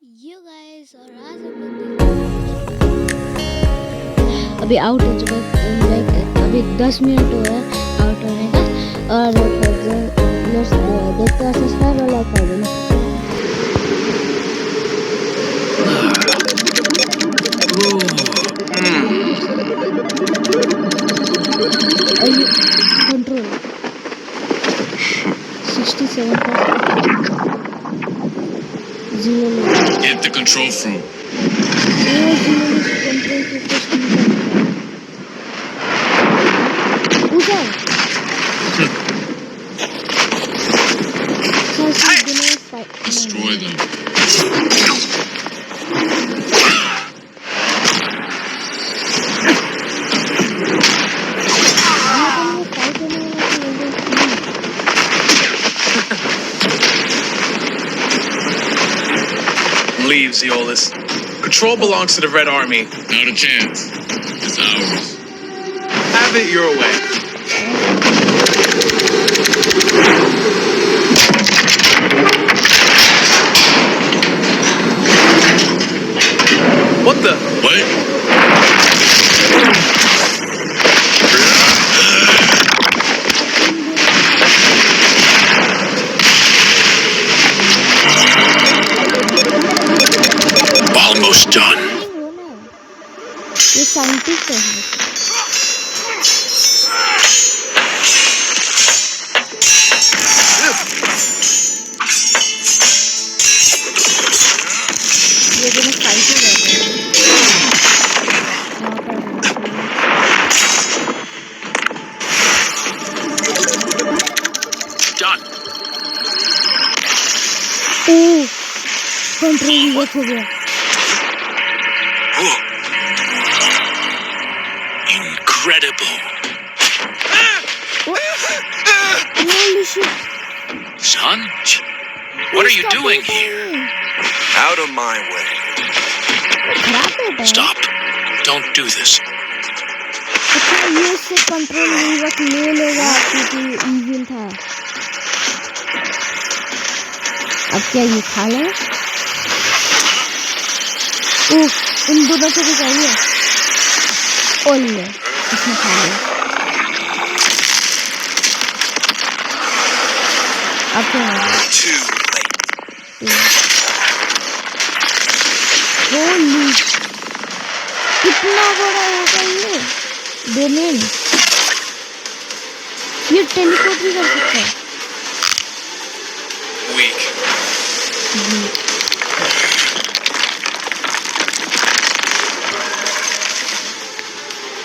You guys और आज हम लोग अभी आउट हो चुका है लाइक अभी 10 मिनट हुआ है आउट होने का और देखते हैं सब्सक्राइब और लाइक कर देना। Control 67 Get the control fruit. Destroy them. Leave, Zeolus. Control belongs to the Red Army. Not a chance. It's ours. Have it your way. What the? What? Almost done. ये scientist है। ये दोनों fight कर रहे हैं। Done. ओह, control हो गया। Incredible. Holy shit. Son? What are you doing here? Out of my way. Stop. Don't do this. अच्छा ये से कंट्रोल रिवर्क ले लेगा क्योंकि इविल था। अब क्या ये खा ले? ओह, इन दोनों को भी चाहिए। ओले, इसने खा लिया। अब क्या होगा? होली, कितना बड़ा होगा ये? डोमेन। ये टेलीपोर्ट भी कर सकता है। Weak.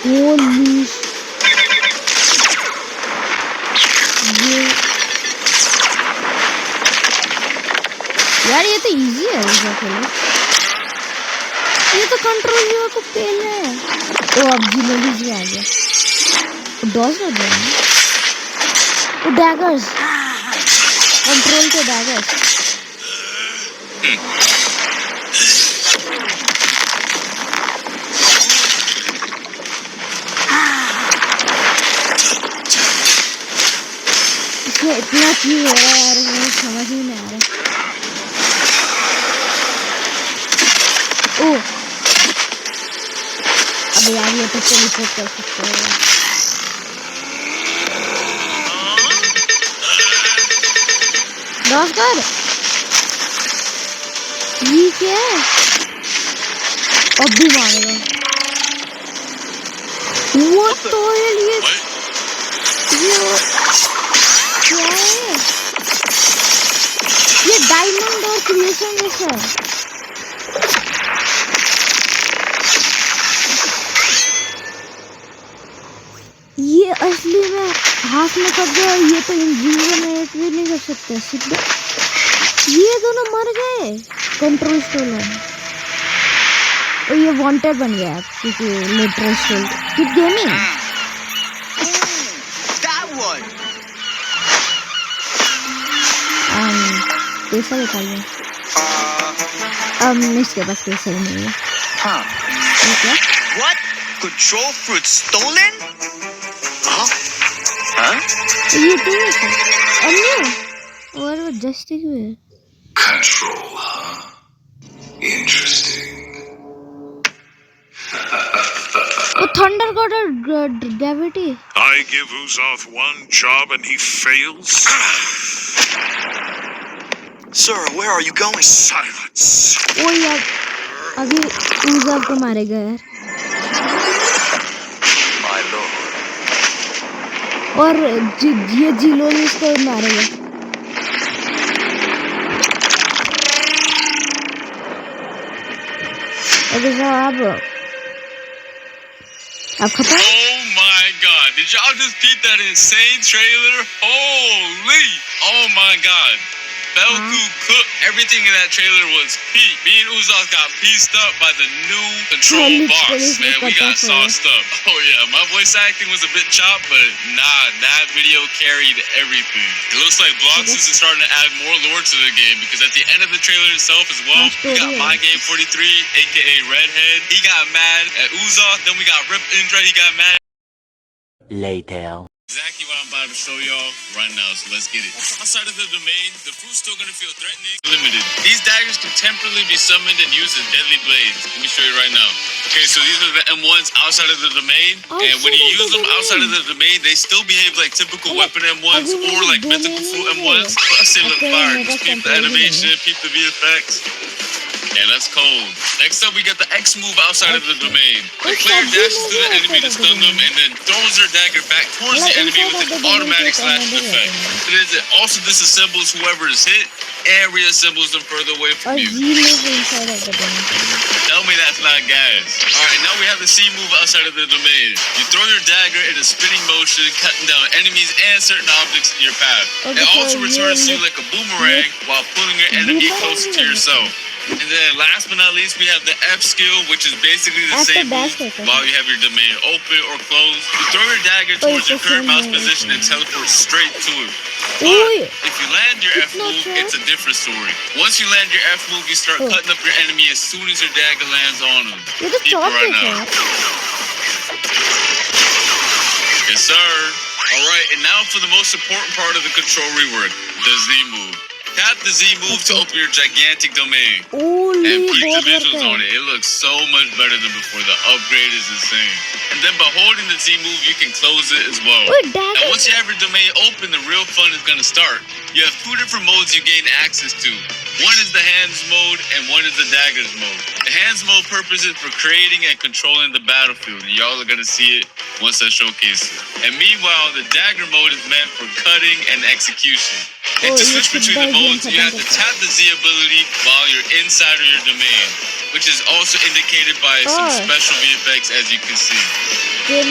होली, यार ये तो इजी है इसका खेलना। ये तो कंट्रोल जो को पेल है। ओ अब जिलोली जी आ गया। वो डॉज कर दिया ना। वो डैगर्स। कंट्रोल के डैगर्स। इसमें इतना क्यों हो रहा है यार मुझे समझ ही नहीं आ रहा। ओह अब यार ये तो टेलीपोर्ट कर सकते हैं। डॉज कर ये क्या है? अब भी मारेगा। वो तो है ये क्या है? ये डायमंड और क्रिएशन जैसा है। ये असली में हाथ में कर गया। ये तो इनविजिबल भी नहीं कर सकते सीधे। ये दोनों मर गए कंट्रोल स्टोलन। और ये वांटेड बन गया क्योंकि लेटरल स्टोल कीप गेमिंग। पैसा निकालिए। इसके पास पैसा नहीं है। Huh. क्या? What? Control fruit stolen? Huh? ये तो है। अन्य और वो जस्टिस हुए। Control, huh? Thunder got a gravity. I give Uzoth one job and he fails? Sir, where are you going? Silence. ओ यार अभी उजाव को मारेगा यार My lord. और ये जिलो ने इसको मारेगा ओके साहब आप खत्म Oh my god, did y'all just beat that insane trailer? Holy! Oh my god. Belku cooked. Everything in that trailer was peak. Me and Uzaz got pieced up by the new control box. Man, we got sauced up. Oh yeah, my voice acting was a bit chopped, but nah, that video carried everything. It looks like Blox is starting to add more lore to the game because at the end of the trailer itself as well, we got My Game 43, aka Redhead. He got mad at Uzaz. Then we got Rip Indra. He got mad. Later. Exactly what I'm about to show y'all right now, so let's get it. Outside of the domain, the fruit's still gonna feel threatening. Limited. These daggers can temporarily be summoned and used as deadly blades. Let me show you right now. Okay, so these are the M1s outside of the domain, and when you use them outside of the domain, they still behave like typical weapon M1s or like mythical fruit M1s. Plus they look fire. Just peep the animation, peep the VFX. Yeah, that's cold. Next up, we got the X move outside of the domain. The player dashes to the enemy to stun them and then throws their dagger back towards the enemy with an automatic slashing effect. It also disassembles whoever is hit and reassembles them further away from you. Tell me that's not gas. Alright, now we have the C move outside of the domain. You throw your dagger in a spinning motion, cutting down enemies and certain objects in your path. It also returns to you like a boomerang while pulling your enemy closer to yourself. And then last but not least, we have the F skill, which is basically the same move while you have your domain open or closed. You throw your dagger towards your current mouse position and teleport straight to it. But if you land your F move, it's a different story. Once you land your F move, you start cutting up your enemy as soon as your dagger lands on them. People right now. Yes, sir. Alright, and now for the most important part of the control rework, the Z move. Tap the Z move to open your gigantic domain. And peek the visuals on it. It looks so much better than before. The upgrade is insane. And then by holding the Z move, you can close it as well. Now once you have your domain open, the real fun is going to start. You have two different modes you gain access to. One is the hands mode and one is the daggers mode. The hands mode purpose is for creating and controlling the battlefield. And y'all are going to see it once I showcase it. And meanwhile, the dagger mode is meant for cutting and execution. And to switch between the modes, you have to tap the Z ability while you're inside of your domain, which is also indicated by some special VFX as you can see. Alright,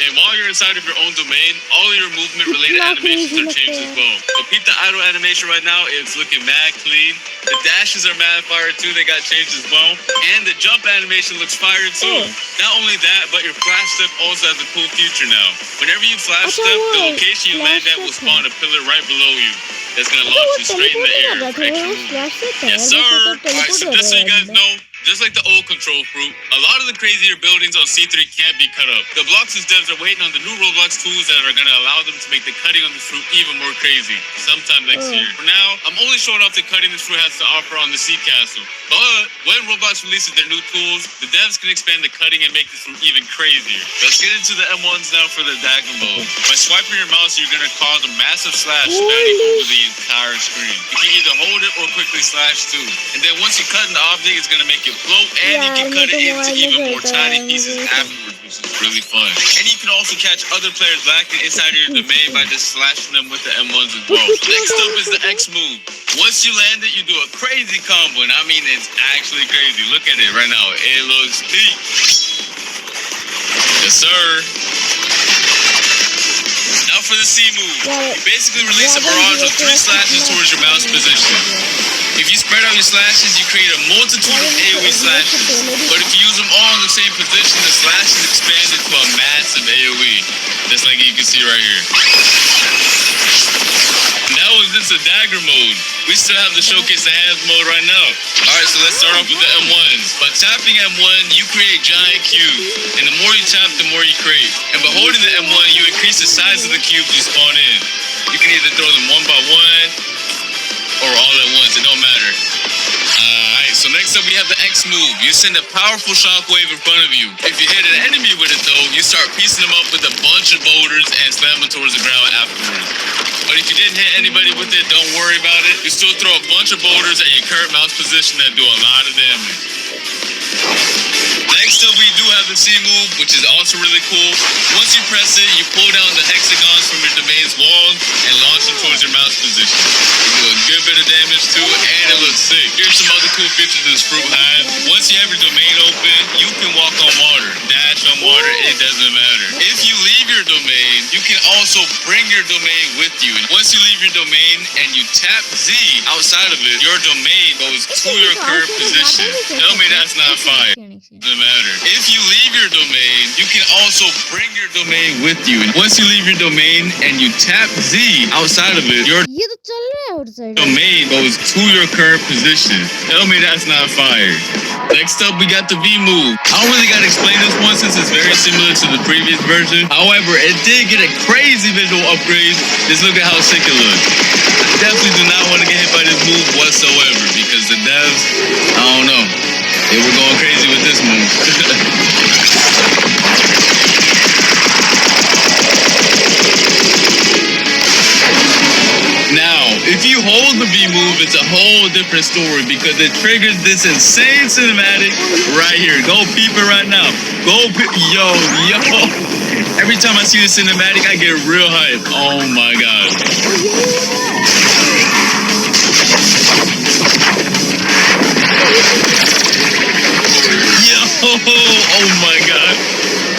and while you're inside of your own domain, all of your movement related animations are changed as well. So peep the idle animation right now, it's looking mad clean. The dashes are mad fire too, they got changed as well. And the jump animation looks fire too. Not only that, but your flash step also has a cool feature now. Whenever you flash step, the location you land at will spawn a pillar right below you. That's gonna launch you straight in the air for extra movement. Yes, sir. Alright, so just so you guys know, just like the old control fruit, a lot of the crazier buildings on C3 can't be cut up. The Blox devs are waiting on the new Roblox tools that are going to allow them to make the cutting on the fruit even more crazy, sometime next year. For now, I'm only showing off the cutting this fruit has to offer on the Sea Castle. But when Roblox releases their new tools, the devs can expand the cutting and make this fruit even crazier. Let's get into the M1s now for the dagger mode. By swiping your mouse, you're going to cause a massive slash spanning over the entire screen. You can either hold it or quickly slash too. And then once you cut an object, it's going to make it float, and you can cut it into even more tiny pieces afterwards, which is really fun. And you can also catch other players lacking inside of your domain by just slashing them with the M1s as well. Next up is the X move. Once you land it, you do a crazy combo, and I mean it's actually crazy. Look at it right now. It looks peak. Yes, sir. Now for the C move. You basically release a barrage of 3 slashes towards your mouse position. If you spread out your slashes, you create a multitude of AoE slashes. But if you use them all in the same position, the slashes expand into a massive AoE. Just like you can see right here. Now is this a dagger mode? We still have to showcase the hands mode right now. Alright, so let's start off with the M1s. By tapping M1, you create giant cubes. And the more you tap, the more you create. And by holding the M1, you increase the size of the cubes you spawn in. You can either throw them one by one or all at once, it don't matter. Alright, so next up we have the X move. You send a powerful shockwave in front of you. If you hit an enemy with it though, you start piecing them up with a bunch of boulders and slam them towards the ground afterwards. But if you didn't hit anybody with it, don't worry about it. You still throw a bunch of boulders at your current mouse position that do a lot of damage. Next up, we do have the C move, which is also really cool. Once you press it, you pull down the hexagons from your domain's wall and launch them towards your mouse position. You do a good bit of damage too, and it looks sick. Here's some other cool features this fruit has. Once you have your domain open, you can walk on water, dash on water, it doesn't matter. If you leave your domain, you can also bring your domain with you. And once you leave your domain and you tap Z outside of it, your domain goes to your current position. Tell me that's not fire. Doesn't matter. If you leave your domain, you can also bring your domain with you. And once you leave your domain and you tap Z outside of it, your ये तो चल रहा है outside. domain goes to your current position. Tell me that's not fire. Next up, we got the V move. I don't really gotta explain this one since it's very similar to the previous version. However, it did get a crazy visual upgrade. Just look at how sick it looks. I definitely do not want to get hit by this move whatsoever because the devs, I don't know. They were going crazy with this move. Now, if you hold the V move, it's a whole different story because it triggers this insane cinematic right here. Go peep it right now. Go peep. Yo. Every time I see the cinematic, I get real hype. Oh my god. Oh my god.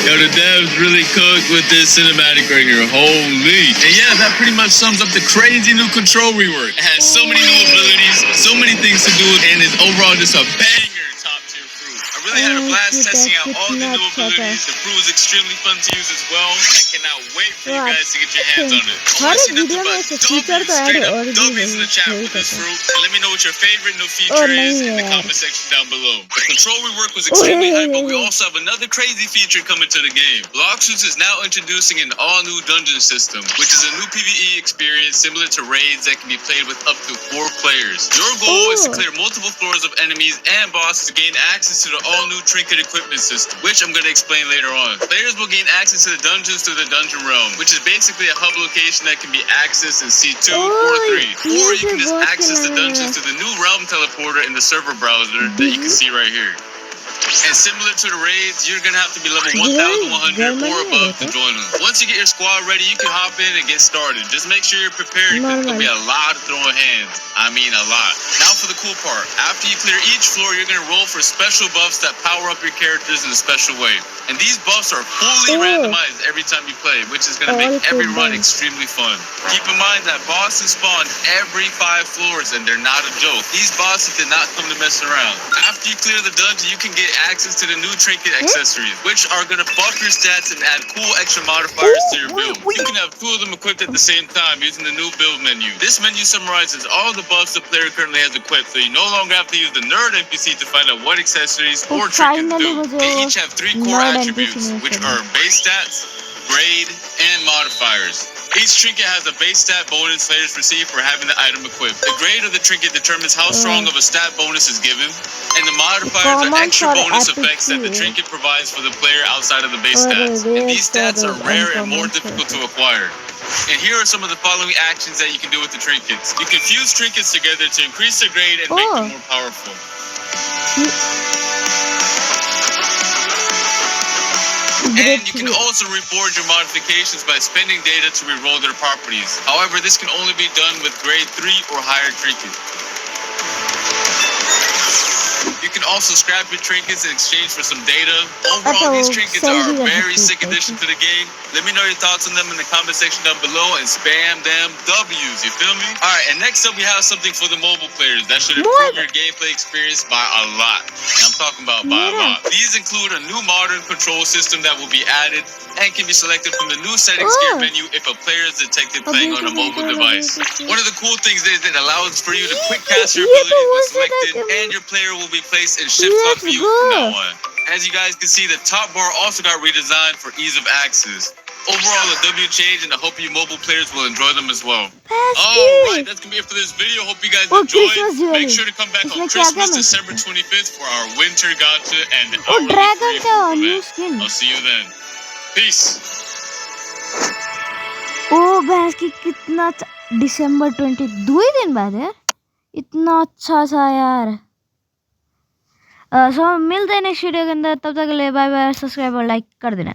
Yo, the devs really cooked with this cinematic right here. Holy. And yeah, that pretty much sums up the crazy new control rework. It has so many new abilities, so many things to do, and it's overall just a banger top tier fruit. I really had a blast testing out all the new abilities. The fruit was extremely fun to use as well. I cannot wait for you guys to get your hands on it. I want to see nothing but W's, straight up W's in the chat for this fruit. And let me know what your favorite new feature is in the comment section down below. The control rework was extremely hype, but we also have another crazy feature coming to the game. Blox is now introducing an all-new dungeon system, which is a new PvE experience similar to raids that can be played with up to 4 players. Your goal is to clear multiple floors of enemies and bosses to gain access to the all-new trinket equipment system, which I'm going to explain later on. Players will gain access to the dungeons through the dungeon realm, which is basically a hub location that can be accessed in C2 or 3. Or you can just access the dungeons through the new realm teleporter in the server browser that you can see right here. And similar to the raids, you're going to have to be level 1,100 or above to join them. Once you get your squad ready, you can hop in and get started. Just make sure you're prepared because there's going to be a lot of throwing hands. I mean a lot. Now for the cool part. After you clear each floor, you're going to roll for special buffs that power up your characters in a special way. And these buffs are fully randomized every time you play, which is going to make every run extremely fun. Keep in mind that bosses spawn every 5 floors and they're not a joke. These bosses did not come to mess around. After you clear the dungeon, you can get access to the new trinket accessories, which are going to buff your stats and add cool extra modifiers to your build. You can have 2 of them equipped at the same time using the new build menu. This menu summarizes all the buffs the player currently has equipped, so you no longer have to use the nerd NPC to find out what accessories or trinkets do. They each have 3 core attributes, which are base stats, grade, and modifiers. Each trinket has a base stat bonus players receive for having the item equipped. The grade of the trinket determines how strong of a stat bonus is given, and the modifiers are extra bonus effects that the trinket provides for the player outside of the base stats. And these stats are rare and more difficult to acquire. And here are some of the following actions that you can do with the trinkets. You can fuse trinkets together to increase their grade and make them more powerful. And you can also reforge your modifications by spending data to reroll their properties. However, this can only be done with grade 3 or higher trinkets. You can also scrap your trinkets in exchange for some data. Overall, these trinkets are a very sick addition to the game. Let me know your thoughts on them in the comment section down below and spam them W's, you feel me? Alright, and next up we have something for the mobile players that should improve your gameplay experience by a lot. And I'm talking about by a lot. These include a new modern control system that will be added and can be selected from the new settings gear menu if a player is detected playing on a mobile device. One of the cool things is that it allows for you to quick cast your abilities when selected, and your player will be placed in shift lock view from now on. As you guys can see, the top bar also got redesigned for ease of access. Overall, the W changed, and I hope you mobile players will enjoy them as well. Best Alright, that's gonna be it for this video. Hope you guys Oh, enjoyed. Christmas jewelry. Make sure to come back इसमें on क्या क्या Christmas, mill December 25th for our winter gacha and Oh, hourly dragon free का event. new skin. I'll see you then. Peace. ओ भैंस की कितना दिसंबर 20 2 ही दिन बाद है इतना अच्छा था यार सो मिलते हैं नेक्स्ट वीडियो के अंदर तब तक के लिए बाय बाय सब्सक्राइब और लाइक कर देना